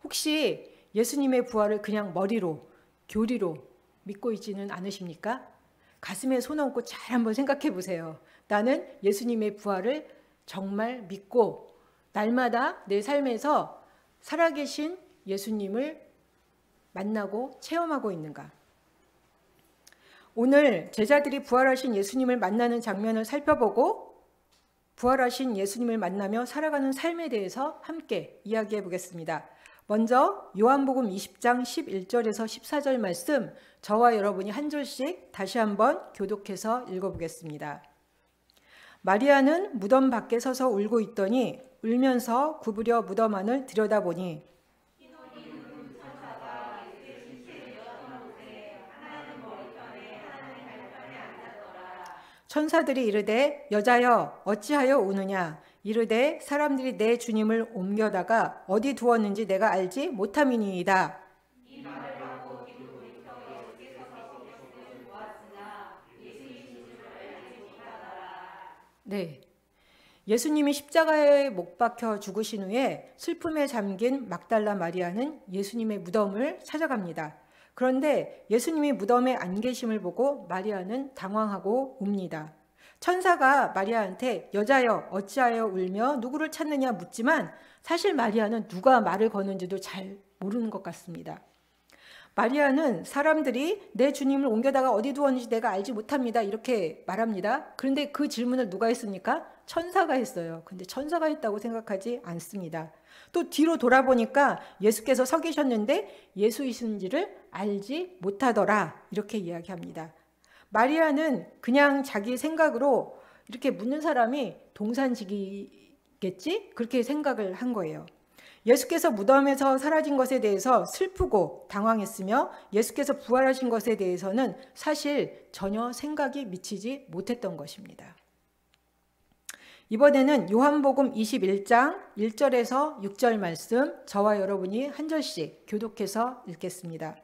혹시 예수님의 부활을 그냥 머리로, 교리로 믿고 있지는 않으십니까? 가슴에 손 얹고 잘 한번 생각해 보세요. 나는 예수님의 부활을 정말 믿고 날마다 내 삶에서 살아계신 예수님을 만나고 체험하고 있는가? 오늘 제자들이 부활하신 예수님을 만나는 장면을 살펴보고 부활하신 예수님을 만나며 살아가는 삶에 대해서 함께 이야기해 보겠습니다. 먼저 요한복음 20장 11절에서 14절 말씀, 저와 여러분이 한 절씩 다시 한번 교독해서 읽어보겠습니다. 마리아는 무덤 밖에 서서 울고 있더니 울면서 구부려 무덤 안을 들여다보니 천사들이 이르되 여자여 어찌하여 우느냐, 이르되 사람들이 내 주님을 옮겨다가 어디 두었는지 내가 알지 못함이니이다. 네, 예수님이 십자가에 못 박혀 죽으신 후에 슬픔에 잠긴 막달라 마리아는 예수님의 무덤을 찾아갑니다. 그런데 예수님이 무덤에 안 계심을 보고 마리아는 당황하고 웁니다. 천사가 마리아한테 여자여 어찌하여 울며 누구를 찾느냐 묻지만 사실 마리아는 누가 말을 거는지도 잘 모르는 것 같습니다. 마리아는 사람들이 내 주님을 옮겨다가 어디 두었는지 내가 알지 못합니다. 이렇게 말합니다. 그런데 그 질문을 누가 했습니까? 천사가 했어요. 근데 천사가 했다고 생각하지 않습니다. 또 뒤로 돌아보니까 예수께서 서 계셨는데 예수이신지를 알지 못하더라. 이렇게 이야기합니다. 마리아는 그냥 자기 생각으로 이렇게 묻는 사람이 동산지기겠지? 그렇게 생각을 한 거예요. 예수께서 무덤에서 사라진 것에 대해서 슬프고 당황했으며 예수께서 부활하신 것에 대해서는 사실 전혀 생각이 미치지 못했던 것입니다. 이번에는 요한복음 21장 1절에서 6절 말씀, 저와 여러분이 한 절씩 교독해서 읽겠습니다.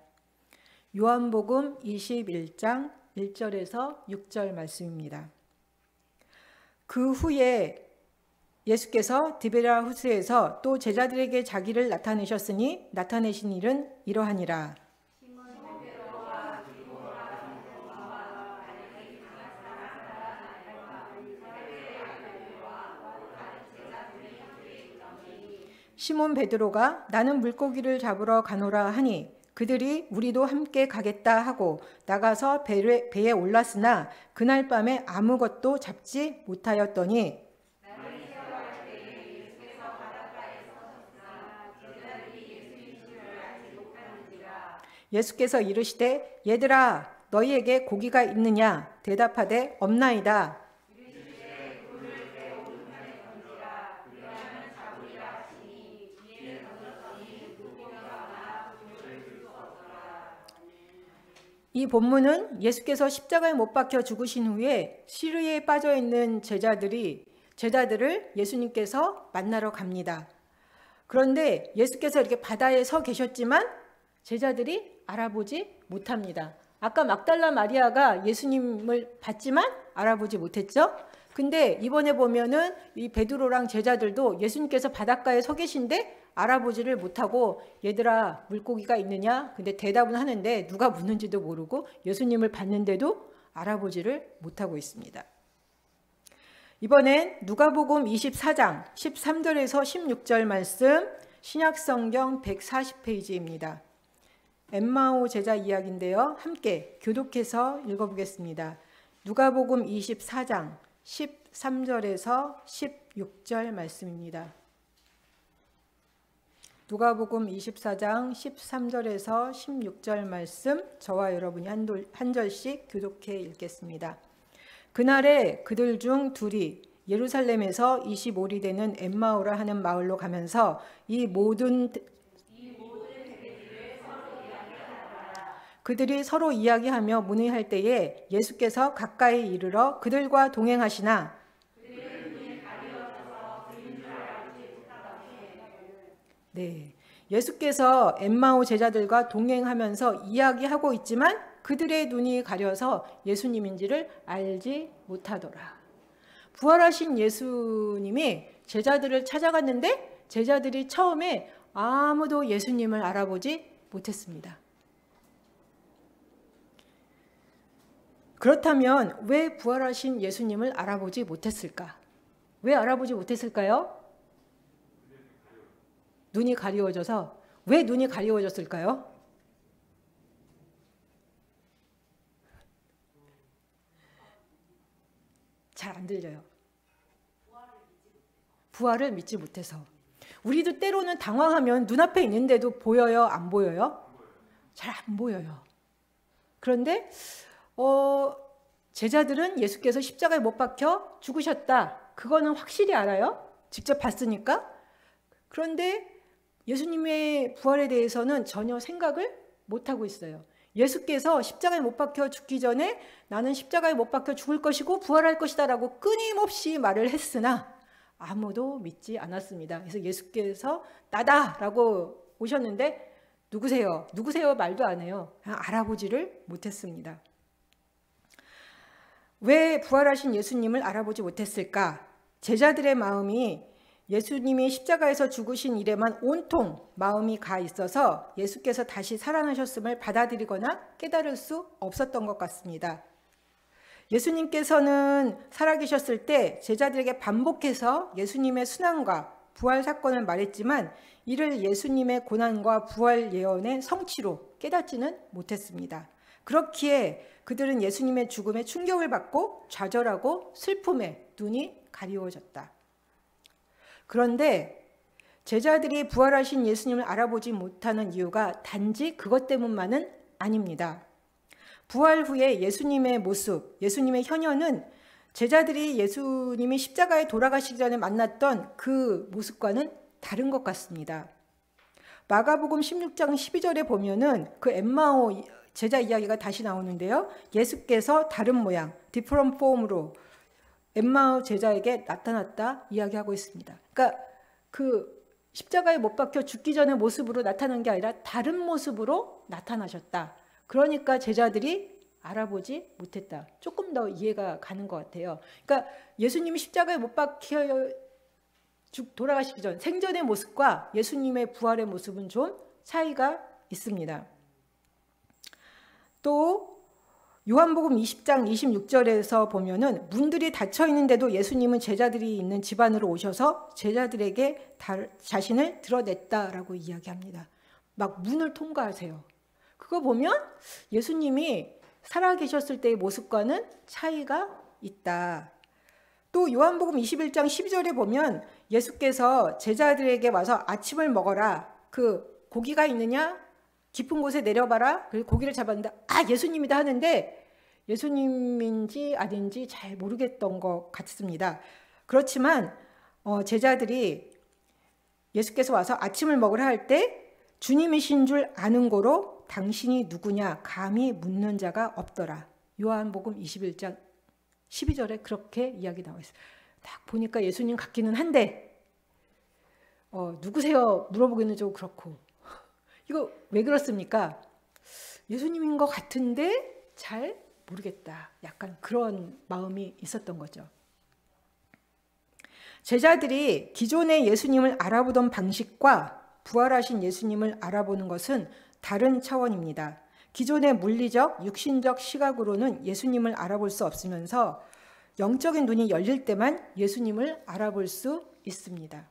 요한복음 21장 1절에서 6절 말씀입니다. 그 후에 예수께서 디베랴 호수에서 또 제자들에게 자기를 나타내셨으니 나타내신 일은 이러하니라. 시몬 베드로가 나는 물고기를 잡으러 가노라 하니 그들이 우리도 함께 가겠다 하고 나가서 배에 올랐으나 그날 밤에 아무것도 잡지 못하였더니 예수께서 이르시되 얘들아 너희에게 고기가 있느냐 대답하되 없나이다. 이 본문은 예수께서 십자가에 못 박혀 죽으신 후에 시르에 빠져 있는 제자들을 예수님께서 만나러 갑니다. 그런데 예수께서 이렇게 바다에 서 계셨지만 제자들이 알아보지 못합니다. 아까 막달라 마리아가 예수님을 봤지만 알아보지 못했죠? 근데 이번에 보면은 이 베드로랑 제자들도 예수님께서 바닷가에 서 계신데 알아보지를 못하고 얘들아 물고기가 있느냐? 근데 대답은 하는데 누가 묻는지도 모르고 예수님을 봤는데도 알아보지를 못하고 있습니다. 이번엔 누가복음 24장 13절에서 16절 말씀, 신약성경 140페이지입니다. 엠마오 제자 이야기인데요. 함께 교독해서 읽어보겠습니다. 누가복음 24장 13절에서 16절 말씀입니다. 누가복음 24장 13절에서 16절 말씀, 저와 여러분이 한 절씩 교독해 읽겠습니다. 그날에 그들 중 둘이 예루살렘에서 25리 되는 엠마오라 하는 마을로 가면서 이 모든 그들이 서로 이야기하며 문의할 때에 예수께서 가까이 이르러 그들과 동행하시나 네, 예수께서 엠마오 제자들과 동행하면서 이야기하고 있지만 그들의 눈이 가려서 예수님인지를 알지 못하더라. 부활하신 예수님이 제자들을 찾아갔는데 제자들이 처음에 아무도 예수님을 알아보지 못했습니다. 그렇다면 왜 부활하신 예수님을 알아보지 못했을까? 왜 알아보지 못했을까요? 눈이 가리워져서. 왜 눈이 가리워졌을까요? 잘 안 들려요. 부활을 믿지 못해서. 우리도 때로는 당황하면 눈앞에 있는데도 보여요? 안 보여요? 잘 안 보여요. 그런데 제자들은 예수께서 십자가에 못 박혀 죽으셨다. 그거는 확실히 알아요. 직접 봤으니까. 그런데 예수님의 부활에 대해서는 전혀 생각을 못하고 있어요. 예수께서 십자가에 못 박혀 죽기 전에 나는 십자가에 못 박혀 죽을 것이고 부활할 것이다 라고 끊임없이 말을 했으나 아무도 믿지 않았습니다. 그래서 예수께서 나다 라고 오셨는데 누구세요? 누구세요? 말도 안 해요. 그냥 알아보지를 못했습니다. 왜 부활하신 예수님을 알아보지 못했을까? 제자들의 마음이 예수님이 십자가에서 죽으신 일에만 온통 마음이 가 있어서 예수께서 다시 살아나셨음을 받아들이거나 깨달을 수 없었던 것 같습니다. 예수님께서는 살아계셨을 때 제자들에게 반복해서 예수님의 순환과 부활 사건을 말했지만 이를 예수님의 고난과 부활 예언의 성취로 깨닫지는 못했습니다. 그렇기에 그들은 예수님의 죽음에 충격을 받고 좌절하고 슬픔에 눈이 가리워졌다. 그런데 제자들이 부활하신 예수님을 알아보지 못하는 이유가 단지 그것 때문만은 아닙니다. 부활 후에 예수님의 모습, 예수님의 현현은 제자들이 예수님이 십자가에 돌아가시기 전에 만났던 그 모습과는 다른 것 같습니다. 마가복음 16장 12절에 보면은 그 엠마오 제자 이야기가 다시 나오는데요. 예수께서 다른 모양, 디퍼런트 폼으로 엠마오 제자에게 나타났다 이야기하고 있습니다. 그러니까 그 십자가에 못 박혀 죽기 전의 모습으로 나타난 게 아니라 다른 모습으로 나타나셨다. 그러니까 제자들이 알아보지 못했다. 조금 더 이해가 가는 것 같아요. 그러니까 예수님이 십자가에 못 박혀 돌아가시기 전 생전의 모습과 예수님의 부활의 모습은 좀 차이가 있습니다. 또 요한복음 20장 26절에서 보면은 문들이 닫혀 있는데도 예수님은 제자들이 있는 집 안으로 오셔서 제자들에게 자신을 드러냈다라고 이야기합니다. 막 문을 통과하세요. 그거 보면 예수님이 살아계셨을 때의 모습과는 차이가 있다. 또 요한복음 21장 12절에 보면 예수께서 제자들에게 와서 아침을 먹어라. 그 고기가 있느냐? 깊은 곳에 내려봐라. 그리고 고기를 잡았는데 예수님이다 하는데 예수님인지 아닌지 잘 모르겠던 것 같습니다. 그렇지만 제자들이 예수께서 와서 아침을 먹으라 할 때 주님이신 줄 아는 거로 당신이 누구냐 감히 묻는 자가 없더라. 요한복음 21장 12절에 그렇게 이야기 나와 있어요. 딱 보니까 예수님 같기는 한데 누구세요? 물어보기는 좀 그렇고. 이거 왜 그렇습니까? 예수님인 것 같은데 잘 모르겠다. 약간 그런 마음이 있었던 거죠. 제자들이 기존의 예수님을 알아보던 방식과 부활하신 예수님을 알아보는 것은 다른 차원입니다. 기존의 물리적, 육신적 시각으로는 예수님을 알아볼 수 없으면서 영적인 눈이 열릴 때만 예수님을 알아볼 수 있습니다.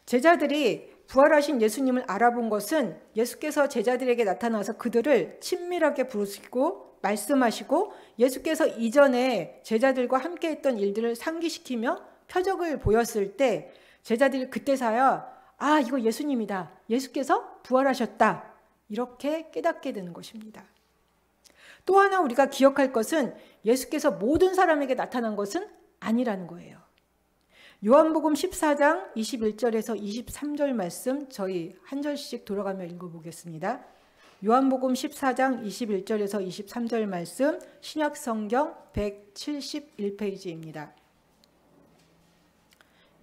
제자들이 부활하신 예수님을 알아본 것은 예수께서 제자들에게 나타나서 그들을 친밀하게 부르시고 말씀하시고 예수께서 이전에 제자들과 함께 했던 일들을 상기시키며 표적을 보였을 때 제자들이 그때서야 이거 예수님이다. 예수께서 부활하셨다. 이렇게 깨닫게 되는 것입니다. 또 하나 우리가 기억할 것은 예수께서 모든 사람에게 나타난 것은 아니라는 거예요. 요한복음 14장 21절에서 23절 말씀 저희 한 절씩 돌아가며 읽어보겠습니다. 요한복음 14장 21절에서 23절 말씀 신약성경 171페이지입니다.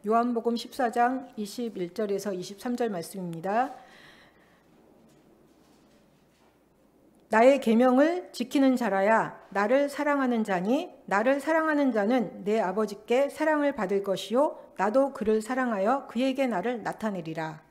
요한복음 14장 21절에서 23절 말씀입니다. 나의 계명을 지키는 자라야 나를 사랑하는 자니 나를 사랑하는 자는 내 아버지께 사랑을 받을 것이요 나도 그를 사랑하여 그에게 나를 나타내리라.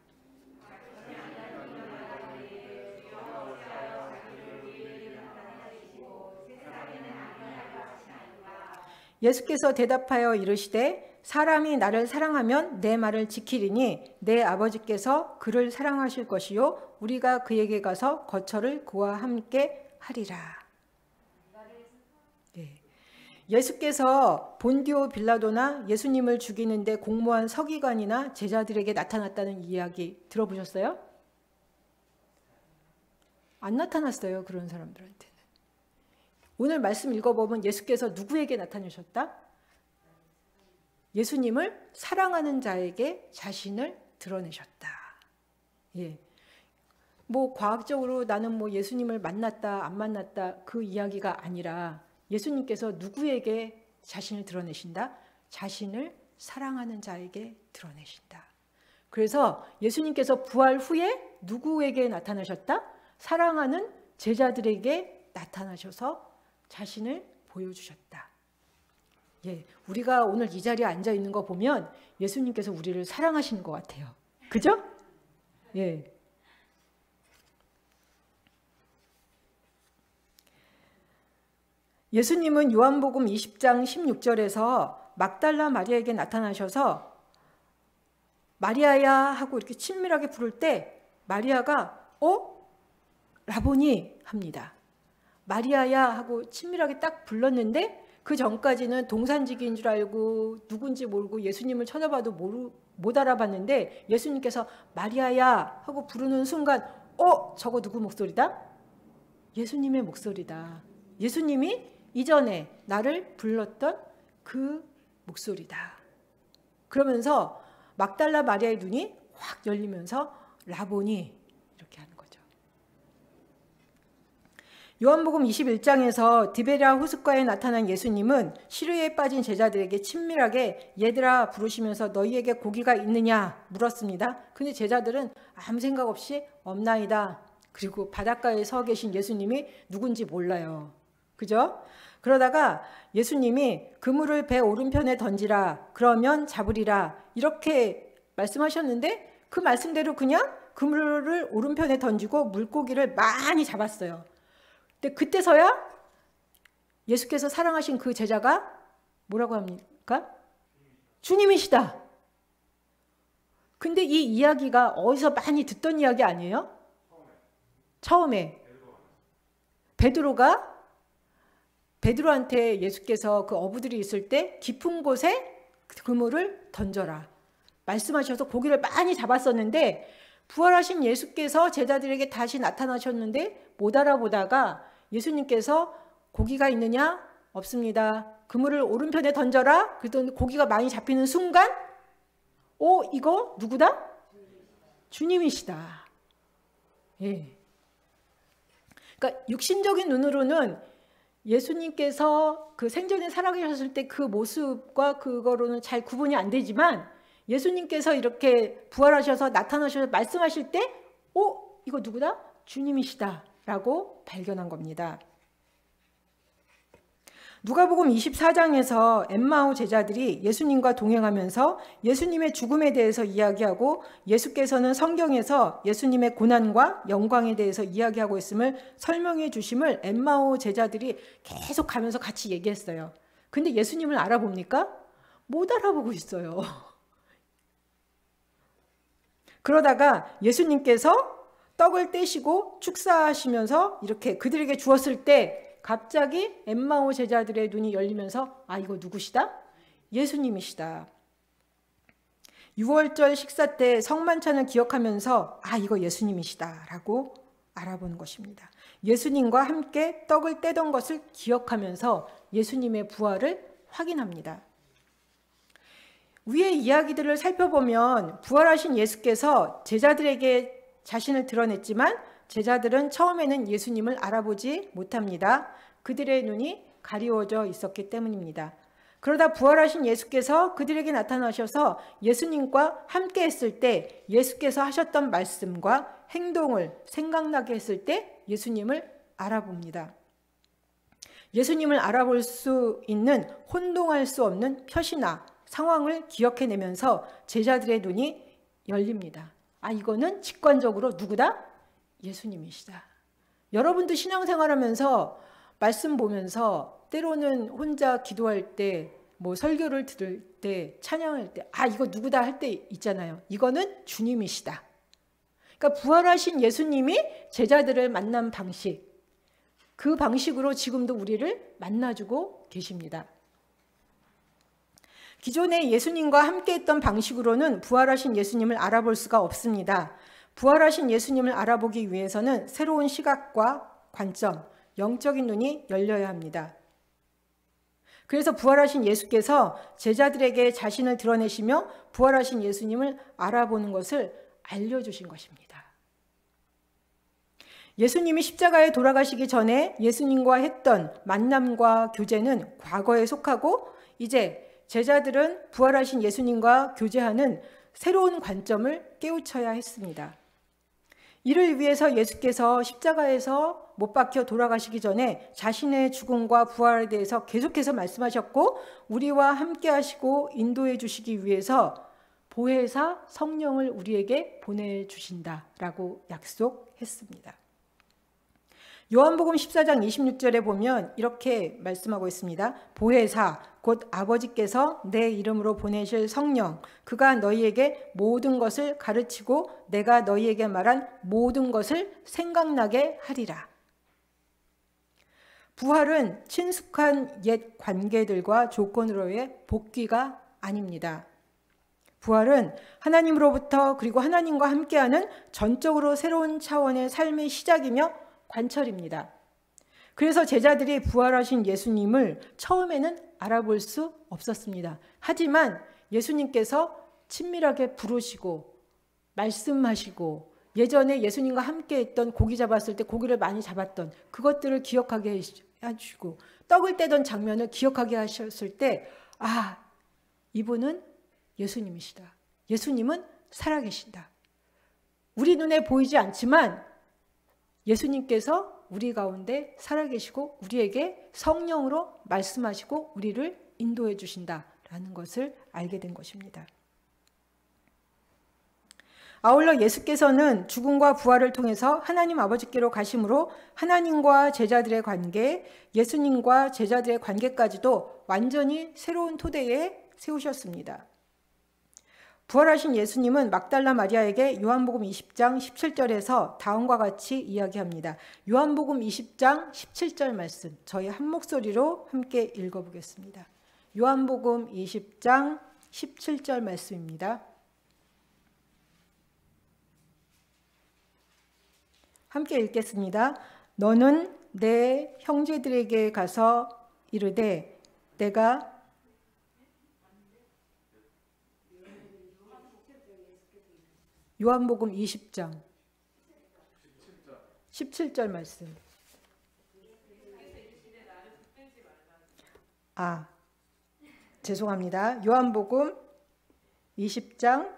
예수께서 대답하여 이르시되 사람이 나를 사랑하면 내 말을 지키리니 내 아버지께서 그를 사랑하실 것이요 우리가 그에게 가서 거처를 그와 함께 하리라. 네. 예수께서 본디오 빌라도나 예수님을 죽이는데 공모한 서기관이나 제자들에게 나타났다는 이야기 들어보셨어요? 안 나타났어요. 그런 사람들한테는. 오늘 말씀 읽어보면 예수께서 누구에게 나타나셨다? 예수님을 사랑하는 자에게 자신을 드러내셨다. 예. 뭐 과학적으로 나는 뭐 예수님을 만났다 안 만났다 그 이야기가 아니라 예수님께서 누구에게 자신을 드러내신다? 자신을 사랑하는 자에게 드러내신다. 그래서 예수님께서 부활 후에 누구에게 나타나셨다? 사랑하는 제자들에게 나타나셔서 자신을 보여주셨다. 예, 우리가 오늘 이 자리에 앉아 있는 거 보면 예수님께서 우리를 사랑하시는 것 같아요. 그죠? 예. 예수님은 요한복음 20장 16절에서 막달라 마리아에게 나타나셔서 마리아야 하고 이렇게 친밀하게 부를 때 마리아가 라보니 합니다. 마리아야 하고 친밀하게 딱 불렀는데 그 전까지는 동산지기인 줄 알고 누군지 모르고 예수님을 쳐다봐도 못 알아봤는데 예수님께서 마리아야 하고 부르는 순간 저거 누구 목소리다? 예수님의 목소리다. 예수님이 이전에 나를 불렀던 그 목소리다. 그러면서 막달라 마리아의 눈이 확 열리면서 라보니 이렇게 하는 거죠. 요한복음 21장에서 디베랴 호숫가에 나타난 예수님은 시루에 빠진 제자들에게 친밀하게 얘들아 부르시면서 너희에게 고기가 있느냐 물었습니다. 근데 제자들은 아무 생각 없이 없나이다. 그리고 바닷가에 서 계신 예수님이 누군지 몰라요. 그죠? 그러다가 예수님이 그물을 배 오른편에 던지라 그러면 잡으리라 이렇게 말씀하셨는데 그 말씀대로 그냥 그물을 오른편에 던지고 물고기를 많이 잡았어요. 근데 그때서야 예수께서 사랑하신 그 제자가 뭐라고 합니까? 주님이시다. 근데 이 이야기가 어디서 많이 듣던 이야기 아니에요? 처음에 베드로한테 예수께서 그 어부들이 있을 때 깊은 곳에 그물을 던져라 말씀하셔서 고기를 많이 잡았었는데 부활하신 예수께서 제자들에게 다시 나타나셨는데 못 알아보다가 예수님께서 고기가 있느냐? 없습니다. 그물을 오른편에 던져라. 그랬더니 고기가 많이 잡히는 순간 이거 누구다? 주님이시다. 예. 그러니까 육신적인 눈으로는 예수님께서 그 생전에 살아계셨을 때 그 모습과 그거로는 잘 구분이 안 되지만 예수님께서 이렇게 부활하셔서 나타나셔서 말씀하실 때 이거 누구다? 주님이시다 라고 발견한 겁니다. 누가복음 24장에서 엠마오 제자들이 예수님과 동행하면서 예수님의 죽음에 대해서 이야기하고 예수께서는 성경에서 예수님의 고난과 영광에 대해서 이야기하고 있음을 설명해 주심을 엠마오 제자들이 계속 가면서 같이 얘기했어요. 근데 예수님을 알아봅니까? 못 알아보고 있어요. 그러다가 예수님께서 떡을 떼시고 축사하시면서 이렇게 그들에게 주었을 때 갑자기 엠마오 제자들의 눈이 열리면서 이거 누구시다? 예수님이시다. 6월절 식사 때 성만찬을 기억하면서 이거 예수님이시다 라고 알아보는 것입니다. 예수님과 함께 떡을 떼던 것을 기억하면서 예수님의 부활을 확인합니다. 위의 이야기들을 살펴보면 부활하신 예수께서 제자들에게 자신을 드러냈지만 제자들은 처음에는 예수님을 알아보지 못합니다. 그들의 눈이 가리워져 있었기 때문입니다. 그러다 부활하신 예수께서 그들에게 나타나셔서 예수님과 함께 했을 때 예수께서 하셨던 말씀과 행동을 생각나게 했을 때 예수님을 알아봅니다. 예수님을 알아볼 수 있는 혼동할 수 없는 표시나 상황을 기억해내면서 제자들의 눈이 열립니다. 아, 이거는 직관적으로 누구다? 예수님이시다. 여러분도 신앙생활하면서 말씀 보면서 때로는 혼자 기도할 때, 뭐 설교를 들을 때, 찬양할 때, 아, 이거 누구다 할 때 있잖아요. 이거는 주님이시다. 그러니까 부활하신 예수님이 제자들을 만난 방식, 그 방식으로 지금도 우리를 만나주고 계십니다. 기존에 예수님과 함께했던 방식으로는 부활하신 예수님을 알아볼 수가 없습니다. 부활하신 예수님을 알아보기 위해서는 새로운 시각과 관점, 영적인 눈이 열려야 합니다. 그래서 부활하신 예수께서 제자들에게 자신을 드러내시며 부활하신 예수님을 알아보는 것을 알려주신 것입니다. 예수님이 십자가에 돌아가시기 전에 예수님과 했던 만남과 교제는 과거에 속하고 이제 제자들은 부활하신 예수님과 교제하는 새로운 관점을 깨우쳐야 했습니다. 이를 위해서 예수께서 십자가에서 못 박혀 돌아가시기 전에 자신의 죽음과 부활에 대해서 계속해서 말씀하셨고 우리와 함께 하시고 인도해 주시기 위해서 보혜사 성령을 우리에게 보내주신다라고 약속했습니다. 요한복음 14장 26절에 보면 이렇게 말씀하고 있습니다. 보혜사 곧 아버지께서 내 이름으로 보내실 성령 그가 너희에게 모든 것을 가르치고 내가 너희에게 말한 모든 것을 생각나게 하리라. 부활은 친숙한 옛 관계들과 조건으로의 복귀가 아닙니다. 부활은 하나님으로부터 그리고 하나님과 함께하는 전적으로 새로운 차원의 삶의 시작이며 관철입니다. 그래서 제자들이 부활하신 예수님을 처음에는 알아볼 수 없었습니다. 하지만 예수님께서 친밀하게 부르시고 말씀하시고 예전에 예수님과 함께 했던 고기 잡았을 때 고기를 많이 잡았던 그것들을 기억하게 해주시고 떡을 떼던 장면을 기억하게 하셨을 때 아, 이분은 예수님이시다. 예수님은 살아계신다. 우리 눈에 보이지 않지만 예수님께서 우리 가운데 살아계시고 우리에게 성령으로 말씀하시고 우리를 인도해 주신다라는 것을 알게 된 것입니다. 아울러 예수께서는 죽음과 부활을 통해서 하나님 아버지께로 가심으로 하나님과 제자들의 관계, 예수님과 제자들의 관계까지도 완전히 새로운 토대에 세우셨습니다. 부활하신 예수님은 막달라 마리아에게 요한복음 20장 17절에서 다음과 같이 이야기합니다. 요한복음 20장 17절 말씀 저희 한 목소리로 함께 읽어보겠습니다. 요한복음 20장 17절 말씀입니다. 함께 읽겠습니다. 너는 내 형제들에게 가서 이르되 내가 요한복음 20장 17절 말씀. 아, 죄송합니다. 요한복음 20장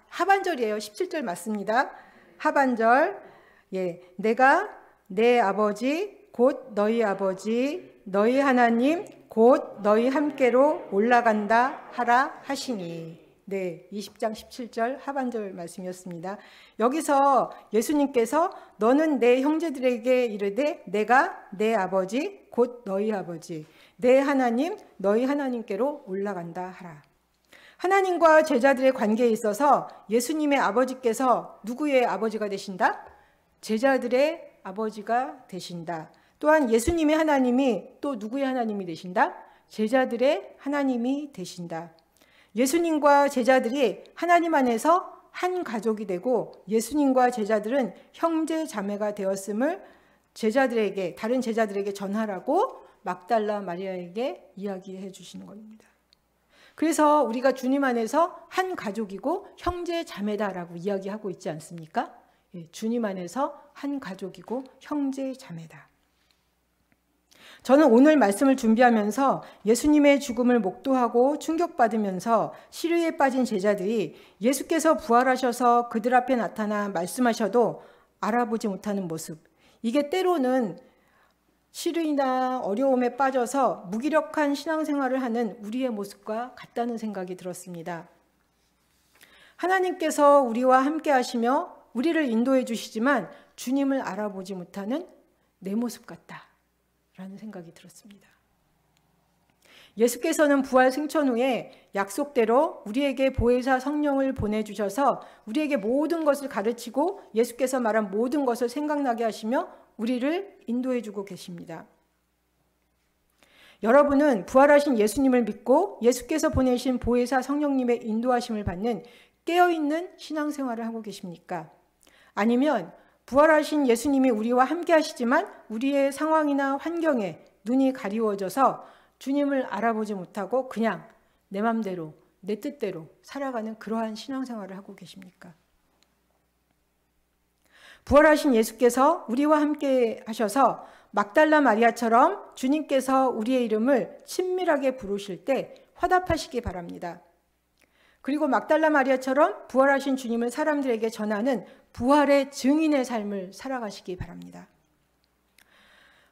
하반절이에요. 17절 맞습니다. 하반절. 예, 내가 내 아버지 곧 너희 아버지 너희 하나님 곧 너희 함께로 올라간다 하라 하시니. 네, 20장 17절 하반절 말씀이었습니다. 여기서 예수님께서 너는 내 형제들에게 이르되 내가 내 아버지 곧 너희 아버지 내 하나님 너희 하나님께로 올라간다 하라. 하나님과 제자들의 관계에 있어서 예수님의 아버지께서 누구의 아버지가 되신다? 제자들의 아버지가 되신다. 또한 예수님의 하나님이 또 누구의 하나님이 되신다? 제자들의 하나님이 되신다. 예수님과 제자들이 하나님 안에서 한 가족이 되고 예수님과 제자들은 형제 자매가 되었음을 제자들에게 다른 제자들에게 전하라고 막달라 마리아에게 이야기해 주시는 겁니다. 그래서 우리가 주님 안에서 한 가족이고 형제 자매다라고 이야기하고 있지 않습니까? 예, 주님 안에서 한 가족이고 형제 자매다. 저는 오늘 말씀을 준비하면서 예수님의 죽음을 목도하고 충격받으면서 시류에 빠진 제자들이 예수께서 부활하셔서 그들 앞에 나타나 말씀하셔도 알아보지 못하는 모습, 이게 때로는 시련이나 어려움에 빠져서 무기력한 신앙생활을 하는 우리의 모습과 같다는 생각이 들었습니다. 하나님께서 우리와 함께 하시며 우리를 인도해 주시지만 주님을 알아보지 못하는 내 모습 같다라는 생각이 들었습니다. 예수께서는 부활 승천 후에 약속대로 우리에게 보혜사 성령을 보내주셔서 우리에게 모든 것을 가르치고 예수께서 말한 모든 것을 생각나게 하시며 우리를 인도해 주고 계십니다. 여러분은 부활하신 예수님을 믿고 예수께서 보내신 보혜사 성령님의 인도하심을 받는 깨어있는 신앙생활을 하고 계십니까? 아니면 부활하신 예수님이 우리와 함께 하시지만 우리의 상황이나 환경에 눈이 가리워져서 주님을 알아보지 못하고 그냥 내 맘대로 내 뜻대로 살아가는 그러한 신앙생활을 하고 계십니까? 부활하신 예수께서 우리와 함께 하셔서 막달라 마리아처럼 주님께서 우리의 이름을 친밀하게 부르실 때 화답하시기 바랍니다. 그리고 막달라 마리아처럼 부활하신 주님을 사람들에게 전하는 부활의 증인의 삶을 살아가시기 바랍니다.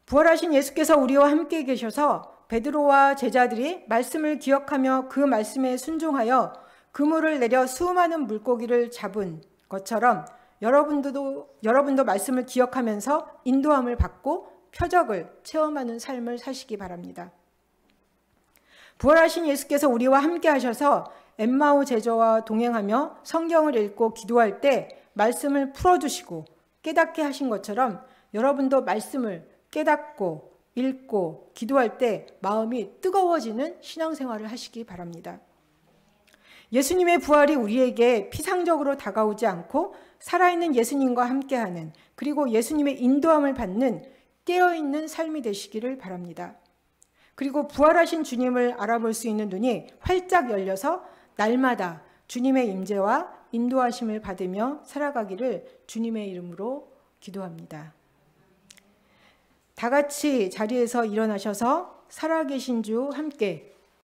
부활하신 예수께서 우리와 함께 계셔서 베드로와 제자들이 말씀을 기억하며 그 말씀에 순종하여 그물을 내려 수많은 물고기를 잡은 것처럼 여러분도 말씀을 기억하면서 인도함을 받고 표적을 체험하는 삶을 사시기 바랍니다. 부활하신 예수께서 우리와 함께 하셔서 엠마오 제자와 동행하며 성경을 읽고 기도할 때 말씀을 풀어주시고 깨닫게 하신 것처럼 여러분도 말씀을 깨닫고 읽고 기도할 때 마음이 뜨거워지는 신앙생활을 하시기 바랍니다. 예수님의 부활이 우리에게 피상적으로 다가오지 않고 살아있는 예수님과 함께하는, 그리고 예수님의 인도함을 받는 깨어있는 삶이 되시기를 바랍니다. 그리고 부활하신 주님을 알아볼 수 있는 눈이 활짝 열려서 날마다 주님의 임재와 인도하심을 받으며 살아가기를 주님의 이름으로 기도합니다. 다 같이 자리에서 일어나셔서 살아계신 주 함께